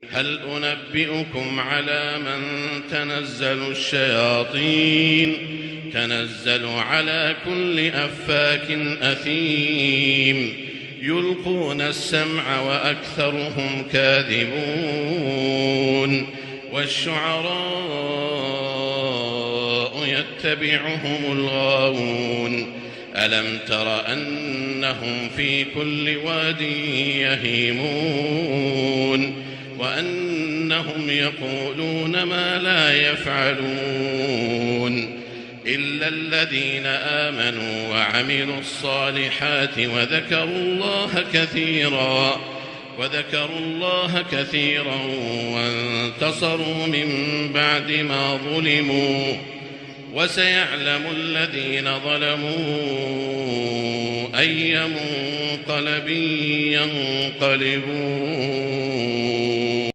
هل أنبئكم على من تنزل الشياطين تنزل على كل أفاك أثيم يلقون السمع وأكثرهم كاذبون والشعراء يتبعهم الغاوون ألم تر أنهم في كل واد يهيمون وأنهم يقولون ما لا يفعلون إلا الذين آمنوا وعملوا الصالحات وذكروا الله كثيرا وانتصروا من بعد ما ظلموا وسيعلم الذين ظلموا أي منقلب ينقلبون.